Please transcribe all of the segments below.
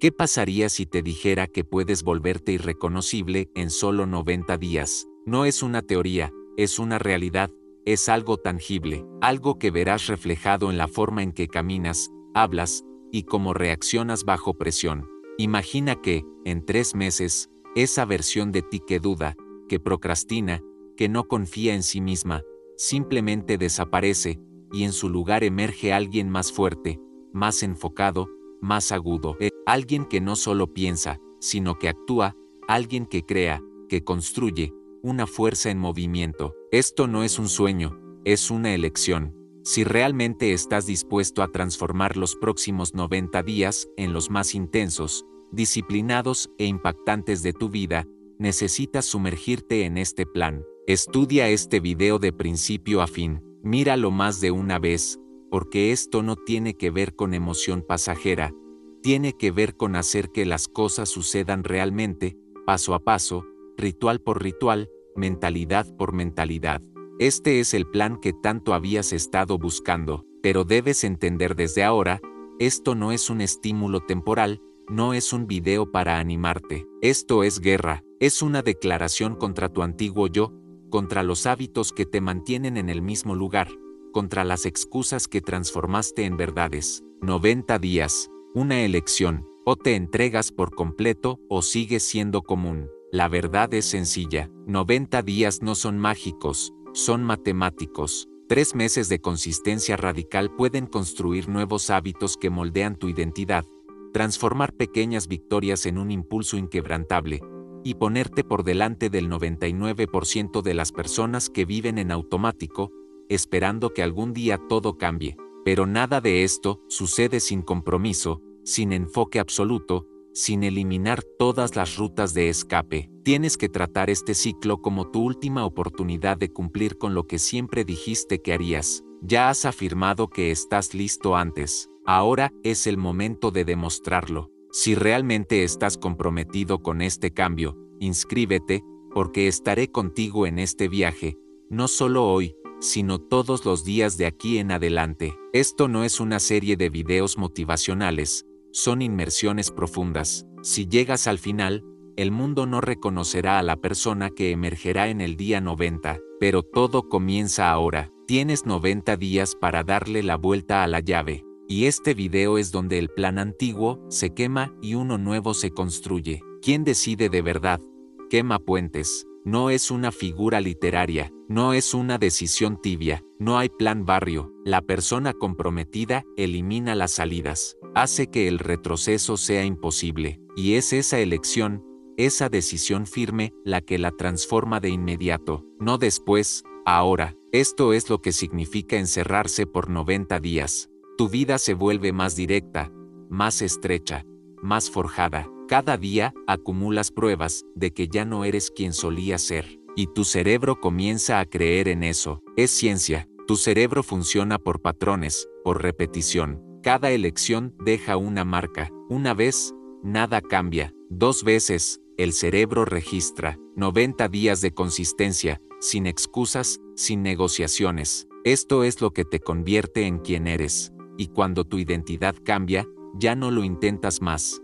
¿Qué pasaría si te dijera que puedes volverte irreconocible en solo 90 días? No es una teoría, es una realidad, es algo tangible, algo que verás reflejado en la forma en que caminas, hablas y cómo reaccionas bajo presión. Imagina que, en 3 meses, esa versión de ti que duda, que procrastina, que no confía en sí misma, simplemente desaparece, y en su lugar emerge alguien más fuerte, más enfocado, más agudo. Alguien que no solo piensa, sino que actúa, alguien que crea, que construye, una fuerza en movimiento. Esto no es un sueño, es una elección. Si realmente estás dispuesto a transformar los próximos 90 días en los más intensos, disciplinados e impactantes de tu vida, necesitas sumergirte en este plan. Estudia este video de principio a fin. Míralo más de una vez, porque esto no tiene que ver con emoción pasajera, tiene que ver con hacer que las cosas sucedan realmente, paso a paso, ritual por ritual, mentalidad por mentalidad. Este es el plan que tanto habías estado buscando, pero debes entender desde ahora, esto no es un estímulo temporal, no es un video para animarte. Esto es guerra, es una declaración contra tu antiguo yo, contra los hábitos que te mantienen en el mismo lugar, contra las excusas que transformaste en verdades. 90 días, una elección, o te entregas por completo o sigues siendo común. La verdad es sencilla, 90 días no son mágicos, son matemáticos. 3 meses de consistencia radical pueden construir nuevos hábitos que moldean tu identidad, transformar pequeñas victorias en un impulso inquebrantable, y ponerte por delante del 99% de las personas que viven en automático, esperando que algún día todo cambie. Pero nada de esto sucede sin compromiso, sin enfoque absoluto, sin eliminar todas las rutas de escape. Tienes que tratar este ciclo como tu última oportunidad de cumplir con lo que siempre dijiste que harías. Ya has afirmado que estás listo antes. Ahora es el momento de demostrarlo. Si realmente estás comprometido con este cambio, inscríbete, porque estaré contigo en este viaje, no solo hoy, sino todos los días de aquí en adelante. Esto no es una serie de videos motivacionales, son inmersiones profundas. Si llegas al final, el mundo no reconocerá a la persona que emergerá en el día 90, pero todo comienza ahora. Tienes 90 días para darle la vuelta a la llave. Y este video es donde el plan antiguo se quema y uno nuevo se construye. ¿Quién decide de verdad? Quema puentes. No es una figura literaria, no es una decisión tibia, no hay plan barrio. La persona comprometida elimina las salidas, hace que el retroceso sea imposible, y es esa elección, esa decisión firme, la que la transforma de inmediato, no después, ahora. Esto es lo que significa encerrarse por 90 días. Tu vida se vuelve más directa, más estrecha, más forjada. Cada día acumulas pruebas de que ya no eres quien solías ser, y tu cerebro comienza a creer en eso. Es ciencia, tu cerebro funciona por patrones, por repetición. Cada elección deja una marca. Una vez, nada cambia. 2 veces, el cerebro registra. 90 días de consistencia, sin excusas, sin negociaciones. Esto es lo que te convierte en quien eres. Y cuando tu identidad cambia, ya no lo intentas más.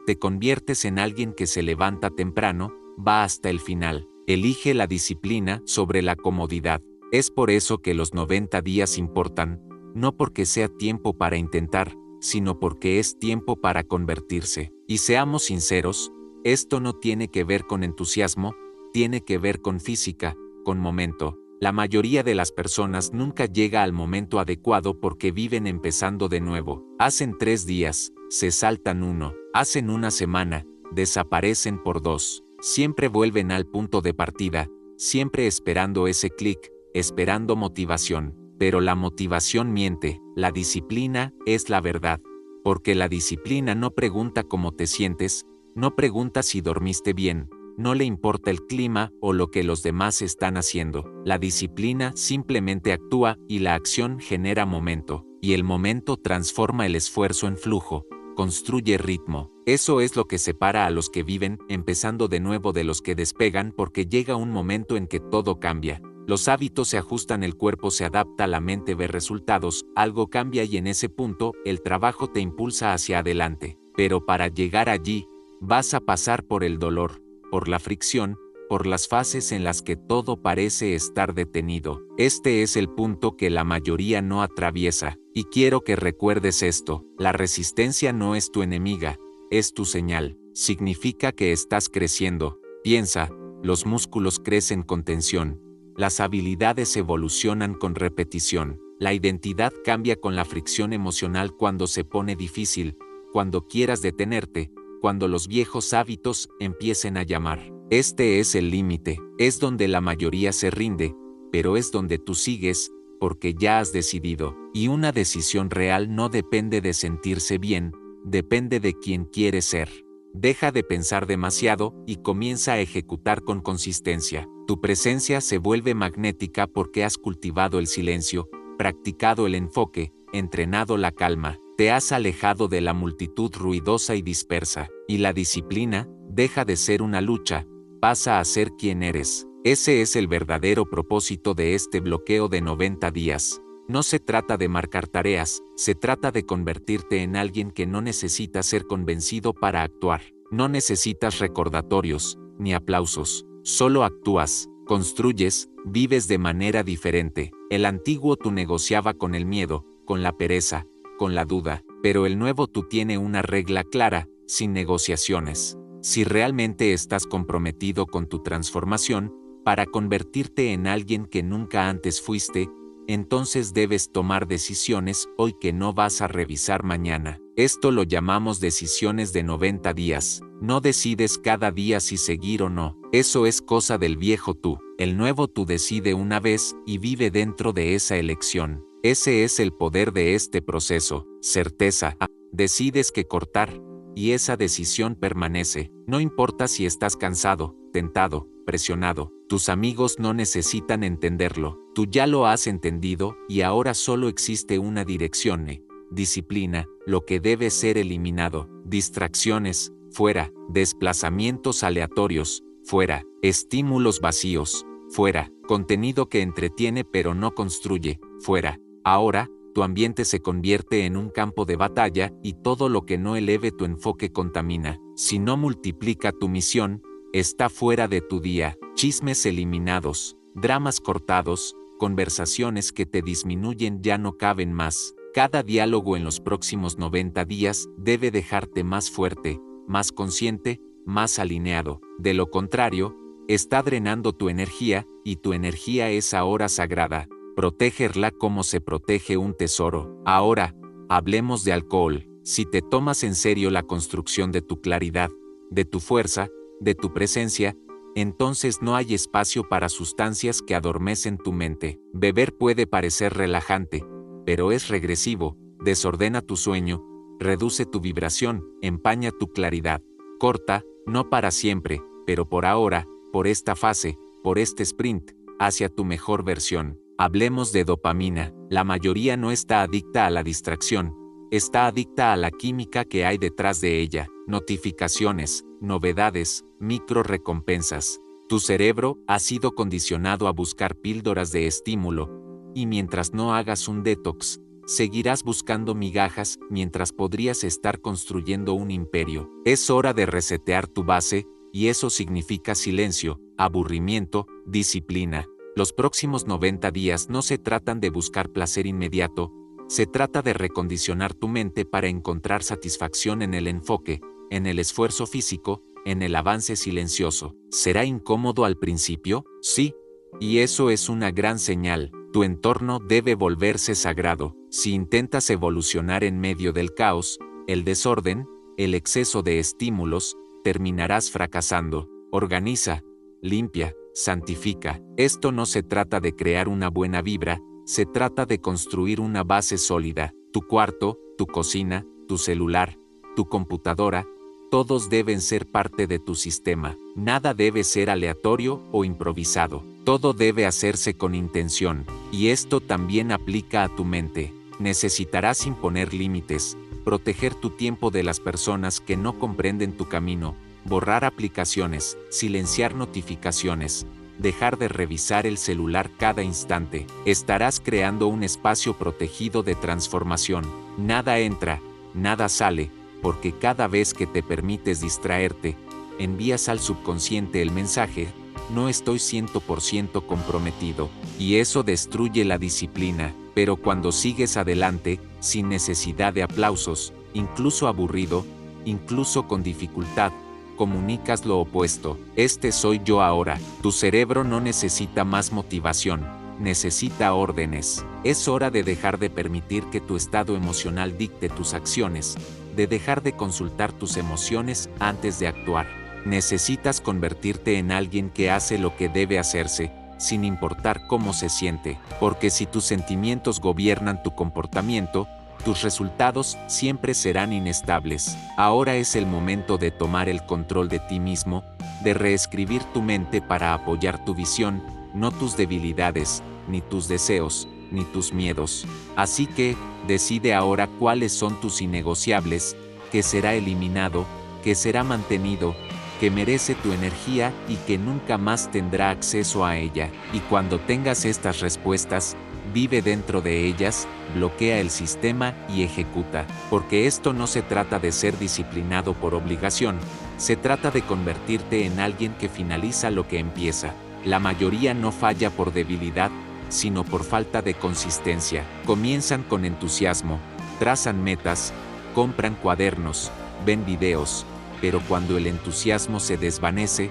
Te conviertes en alguien que se levanta temprano, va hasta el final. Elige la disciplina sobre la comodidad. Es por eso que los 90 días importan, no porque sea tiempo para intentar, sino porque es tiempo para convertirse. Y seamos sinceros, esto no tiene que ver con entusiasmo, tiene que ver con física, con momento. La mayoría de las personas nunca llega al momento adecuado porque viven empezando de nuevo. Hacen 3 días, se saltan 1, hacen una semana, desaparecen por 2. Siempre vuelven al punto de partida, siempre esperando ese clic, esperando motivación. Pero la motivación miente, la disciplina es la verdad. Porque la disciplina no pregunta cómo te sientes, no pregunta si dormiste bien, no le importa el clima o lo que los demás están haciendo. La disciplina simplemente actúa y la acción genera momento. Y el momento transforma el esfuerzo en flujo, construye ritmo. Eso es lo que separa a los que viven empezando de nuevo de los que despegan, porque llega un momento en que todo cambia. Los hábitos se ajustan, el cuerpo se adapta, la mente ve resultados, algo cambia y en ese punto, el trabajo te impulsa hacia adelante. Pero para llegar allí, vas a pasar por el dolor, por la fricción, por las fases en las que todo parece estar detenido. Este es el punto que la mayoría no atraviesa, y quiero que recuerdes esto: la resistencia no es tu enemiga, es tu señal. Significa que estás creciendo. Piensa, los músculos crecen con tensión, las habilidades evolucionan con repetición, la identidad cambia con la fricción emocional cuando se pone difícil, cuando quieras detenerte, cuando los viejos hábitos empiecen a llamar. Este es el límite, es donde la mayoría se rinde, pero es donde tú sigues, porque ya has decidido, y una decisión real no depende de sentirse bien, depende de quién quieres ser. Deja de pensar demasiado y comienza a ejecutar con consistencia. Tu presencia se vuelve magnética porque has cultivado el silencio, practicado el enfoque, entrenado la calma, te has alejado de la multitud ruidosa y dispersa, y la disciplina deja de ser una lucha, pasa a ser quien eres. Ese es el verdadero propósito de este bloqueo de 90 días. No se trata de marcar tareas, se trata de convertirte en alguien que no necesita ser convencido para actuar. No necesitas recordatorios, ni aplausos, solo actúas, construyes, vives de manera diferente. El antiguo tú negociaba con el miedo, con la pereza, con la duda, pero el nuevo tú tiene una regla clara, sin negociaciones. Si realmente estás comprometido con tu transformación, para convertirte en alguien que nunca antes fuiste, entonces debes tomar decisiones hoy que no vas a revisar mañana. Esto lo llamamos decisiones de 90 días. No decides cada día si seguir o no. Eso es cosa del viejo tú. El nuevo tú decide una vez y vive dentro de esa elección. Ese es el poder de este proceso. Certeza. Decides que cortar, y esa decisión permanece. No importa si estás cansado, tentado, presionado. Tus amigos no necesitan entenderlo. Tú ya lo has entendido y ahora solo existe una dirección. Disciplina, lo que debe ser eliminado. Distracciones, fuera. Desplazamientos aleatorios, fuera. Estímulos vacíos, fuera. Contenido que entretiene pero no construye, fuera. Ahora, tu ambiente se convierte en un campo de batalla y todo lo que no eleve tu enfoque contamina. Si no multiplica tu misión, está fuera de tu día. Chismes eliminados, dramas cortados, conversaciones que te disminuyen ya no caben más. Cada diálogo en los próximos 90 días debe dejarte más fuerte, más consciente, más alineado. De lo contrario, está drenando tu energía, y tu energía es ahora sagrada. Protégerla como se protege un tesoro. Ahora, hablemos de alcohol. Si te tomas en serio la construcción de tu claridad, de tu fuerza, de tu presencia, entonces no hay espacio para sustancias que adormecen tu mente. Beber puede parecer relajante, pero es regresivo, desordena tu sueño, reduce tu vibración, empaña tu claridad. Corta, no para siempre, pero por ahora, por esta fase, por este sprint, hacia tu mejor versión. Hablemos de dopamina. La mayoría no está adicta a la distracción, está adicta a la química que hay detrás de ella. Notificaciones, novedades, micro recompensas. Tu cerebro ha sido condicionado a buscar píldoras de estímulo, y mientras no hagas un detox, seguirás buscando migajas mientras podrías estar construyendo un imperio. Es hora de resetear tu base, y eso significa silencio, aburrimiento, disciplina. Los próximos 90 días no se tratan de buscar placer inmediato, se trata de recondicionar tu mente para encontrar satisfacción en el enfoque, en el esfuerzo físico, en el avance silencioso. ¿Será incómodo al principio? Sí. Y eso es una gran señal. Tu entorno debe volverse sagrado. Si intentas evolucionar en medio del caos, el desorden, el exceso de estímulos, terminarás fracasando. Organiza, limpia, santifica. Esto no se trata de crear una buena vibra, se trata de construir una base sólida. Tu cuarto, tu cocina, tu celular, tu computadora, todos deben ser parte de tu sistema. Nada debe ser aleatorio o improvisado. Todo debe hacerse con intención. Y esto también aplica a tu mente. Necesitarás imponer límites, proteger tu tiempo de las personas que no comprenden tu camino, borrar aplicaciones, silenciar notificaciones, dejar de revisar el celular cada instante. Estarás creando un espacio protegido de transformación. Nada entra, nada sale, porque cada vez que te permites distraerte, envías al subconsciente el mensaje, no estoy 100% comprometido, y eso destruye la disciplina, pero cuando sigues adelante, sin necesidad de aplausos, incluso aburrido, incluso con dificultad, comunicas lo opuesto, este soy yo ahora, tu cerebro no necesita más motivación, necesita órdenes. Es hora de dejar de permitir que tu estado emocional dicte tus acciones, de dejar de consultar tus emociones antes de actuar. Necesitas convertirte en alguien que hace lo que debe hacerse, sin importar cómo se siente, porque si tus sentimientos gobiernan tu comportamiento, tus resultados siempre serán inestables. Ahora es el momento de tomar el control de ti mismo, de reescribir tu mente para apoyar tu visión, no tus debilidades, ni tus deseos, ni tus miedos. Así que, decide ahora cuáles son tus innegociables, qué será eliminado, qué será mantenido, que merece tu energía y que nunca más tendrá acceso a ella. Y cuando tengas estas respuestas, vive dentro de ellas, bloquea el sistema y ejecuta. Porque esto no se trata de ser disciplinado por obligación, se trata de convertirte en alguien que finaliza lo que empieza. La mayoría no falla por debilidad, sino por falta de consistencia. Comienzan con entusiasmo, trazan metas, compran cuadernos, ven videos, pero cuando el entusiasmo se desvanece,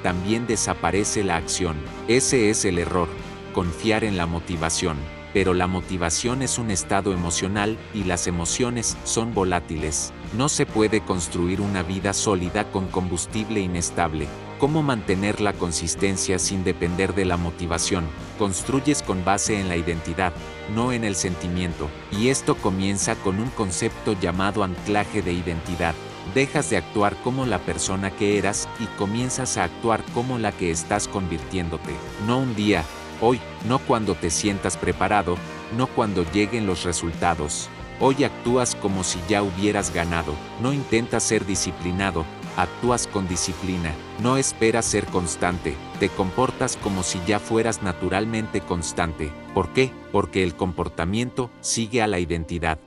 también desaparece la acción. Ese es el error, confiar en la motivación. Pero la motivación es un estado emocional y las emociones son volátiles. No se puede construir una vida sólida con combustible inestable. ¿Cómo mantener la consistencia sin depender de la motivación? Construyes con base en la identidad, no en el sentimiento. Y esto comienza con un concepto llamado anclaje de identidad. Dejas de actuar como la persona que eras y comienzas a actuar como la que estás convirtiéndote. No un día, hoy, no cuando te sientas preparado, no cuando lleguen los resultados. Hoy actúas como si ya hubieras ganado. No intentas ser disciplinado, actúas con disciplina. No esperas ser constante, te comportas como si ya fueras naturalmente constante. ¿Por qué? Porque el comportamiento sigue a la identidad.